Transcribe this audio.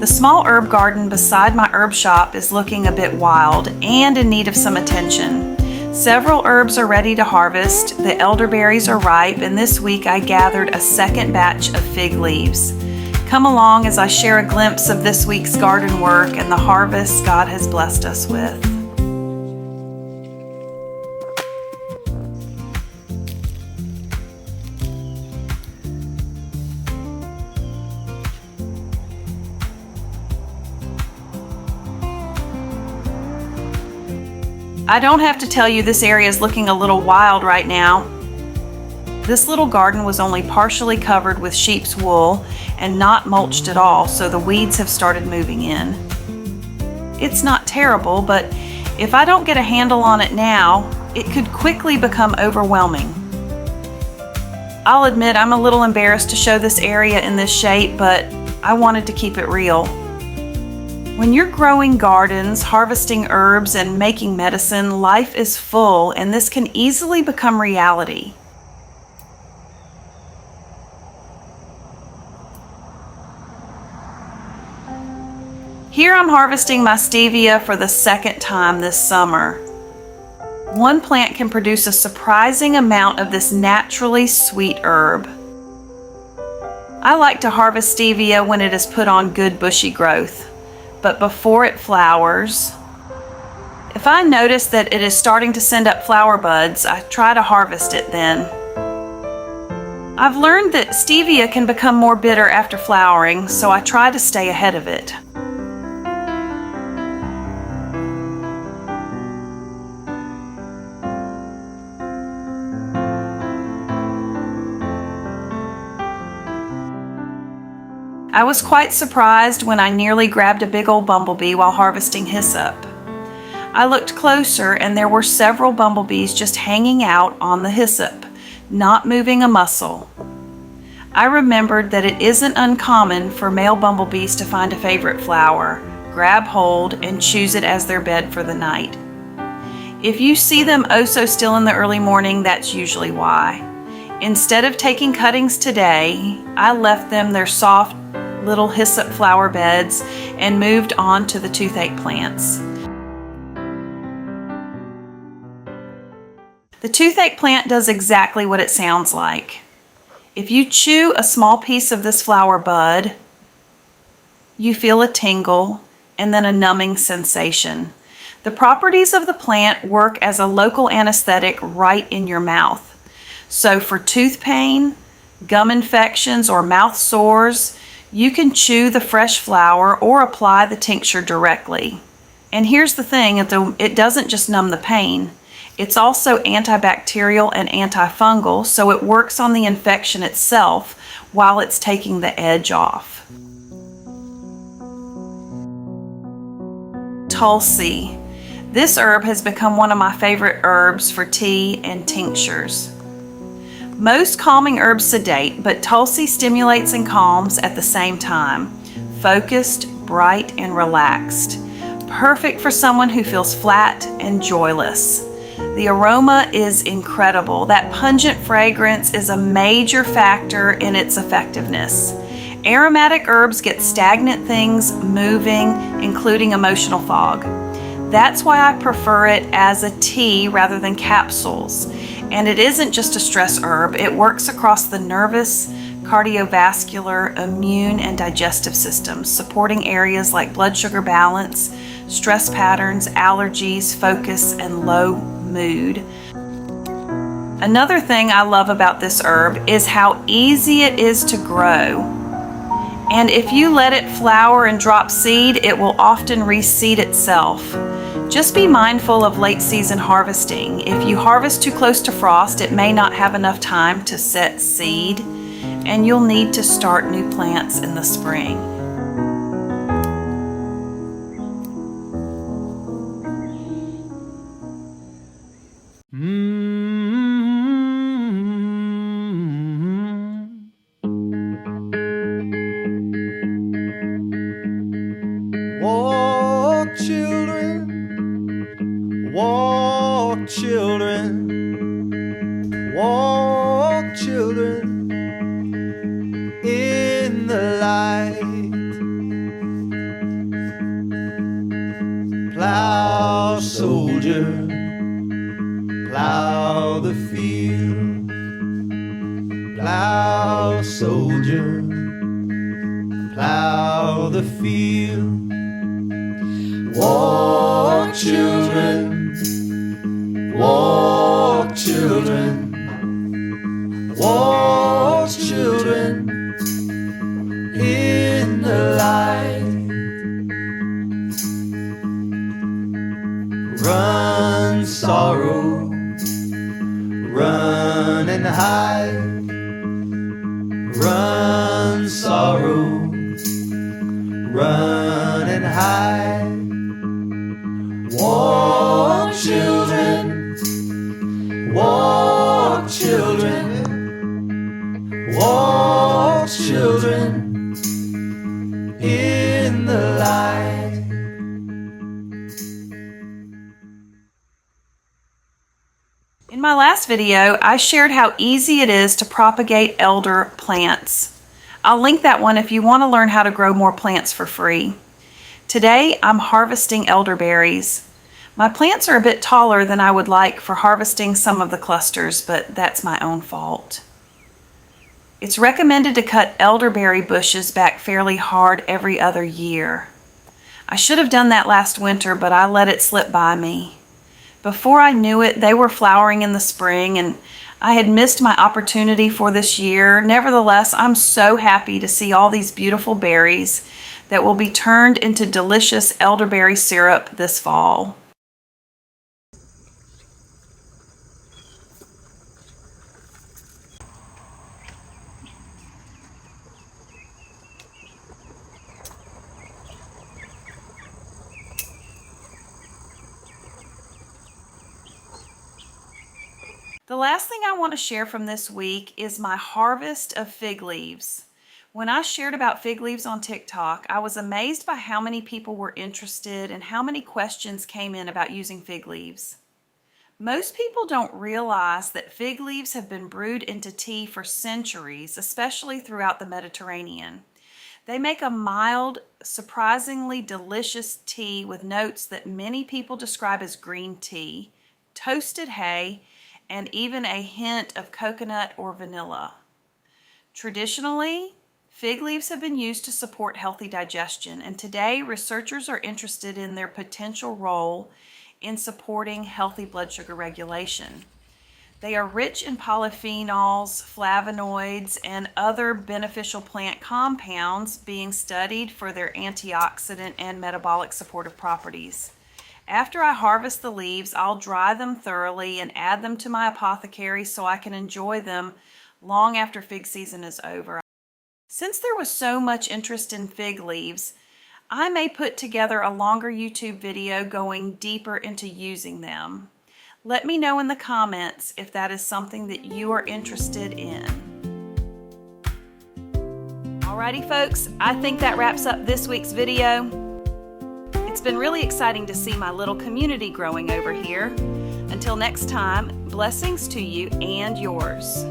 The small herb garden beside my herb shop is looking a bit wild and in need of some attention. Several herbs are ready to harvest, the elderberries are ripe, and this week I gathered a second batch of fig leaves. Come along as I share a glimpse of this week's garden work and the harvest God has blessed us with. I don't have to tell you this area is looking a little wild right now. This little garden was only partially covered with sheep's wool and not mulched at all, so the weeds have started moving in. It's not terrible, but if I don't get a handle on it now, it could quickly become overwhelming. I'll admit I'm a little embarrassed to show this area in this shape, but I wanted to keep it real. When you're growing gardens, harvesting herbs, and making medicine, life is full, and this can easily become reality. Here I'm harvesting my stevia for the second time this summer. One plant can produce a surprising amount of this naturally sweet herb. I like to harvest stevia when it is put on good bushy growth, but before it flowers. If I notice that it is starting to send up flower buds, I try to harvest it then. I've learned that stevia can become more bitter after flowering, so I try to stay ahead of it. I was quite surprised when I nearly grabbed a big old bumblebee while harvesting hyssop. I looked closer and there were several bumblebees just hanging out on the hyssop, not moving a muscle. I remembered that it isn't uncommon for male bumblebees to find a favorite flower, grab hold, and choose it as their bed for the night. If you see them oh so still in the early morning, that's usually why. Instead of taking cuttings today, I left them their soft little hyssop flower beds and moved on to the toothache plants. The toothache plant does exactly what it sounds like. If you chew a small piece of this flower bud, you feel a tingle and then a numbing sensation. The properties of the plant work as a local anesthetic right in your mouth. So for tooth pain, gum infections, or mouth sores, you can chew the fresh flower or apply the tincture directly. And here's the thing, it doesn't just numb the pain. It's also antibacterial and antifungal, so it works on the infection itself while it's taking the edge off. Tulsi. This herb has become one of my favorite herbs for tea and tinctures. Most calming herbs sedate, but Tulsi stimulates and calms at the same time. Focused, bright, and relaxed. Perfect for someone who feels flat and joyless. The aroma is incredible. That pungent fragrance is a major factor in its effectiveness. Aromatic herbs get stagnant things moving, including emotional fog. That's why I prefer it as a tea rather than capsules. And it isn't just a stress herb, it works across the nervous, cardiovascular, immune, and digestive systems, supporting areas like blood sugar balance, stress patterns, allergies, focus, and low mood. Another thing I love about this herb is how easy it is to grow. And if you let it flower and drop seed, it will often reseed itself. Just be mindful of late season harvesting. If you harvest too close to frost, it may not have enough time to set seed, and you'll need to start new plants in the spring. Walk, children, walk, children, walk, children, in the light. Plow, soldier, plow the field. Plow, soldier, plow the field. Walk, children, walk, children, walk, children, in the light. Run, sorrow, run and hide. Run, sorrow, run and hide. Walk, children, walk, children, walk, children, in the light. In my last video, I shared how easy it is to propagate elder plants. I'll link that one if you want to learn how to grow more plants for free. Today, I'm harvesting elderberries. My plants are a bit taller than I would like for harvesting some of the clusters, but that's my own fault. It's recommended to cut elderberry bushes back fairly hard every other year. I should have done that last winter, but I let it slip by me. Before I knew it, they were flowering in the spring, and I had missed my opportunity for this year. Nevertheless, I'm so happy to see all these beautiful berries that will be turned into delicious elderberry syrup this fall. The last thing I want to share from this week is my harvest of fig leaves. When I shared about fig leaves on TikTok, I was amazed by how many people were interested and how many questions came in about using fig leaves. Most people don't realize that fig leaves have been brewed into tea for centuries, especially throughout the Mediterranean. They make a mild, surprisingly delicious tea with notes that many people describe as green tea, toasted hay, and even a hint of coconut or vanilla. Traditionally, fig leaves have been used to support healthy digestion, and today researchers are interested in their potential role in supporting healthy blood sugar regulation. They are rich in polyphenols, flavonoids, and other beneficial plant compounds being studied for their antioxidant and metabolic supportive properties. After I harvest the leaves, I'll dry them thoroughly and add them to my apothecary so I can enjoy them long after fig season is over. Since there was so much interest in fig leaves, I may put together a longer YouTube video going deeper into using them. Let me know in the comments if that is something that you are interested in. Alrighty folks, I think that wraps up this week's video. It's been really exciting to see my little community growing over here. Until next time, blessings to you and yours.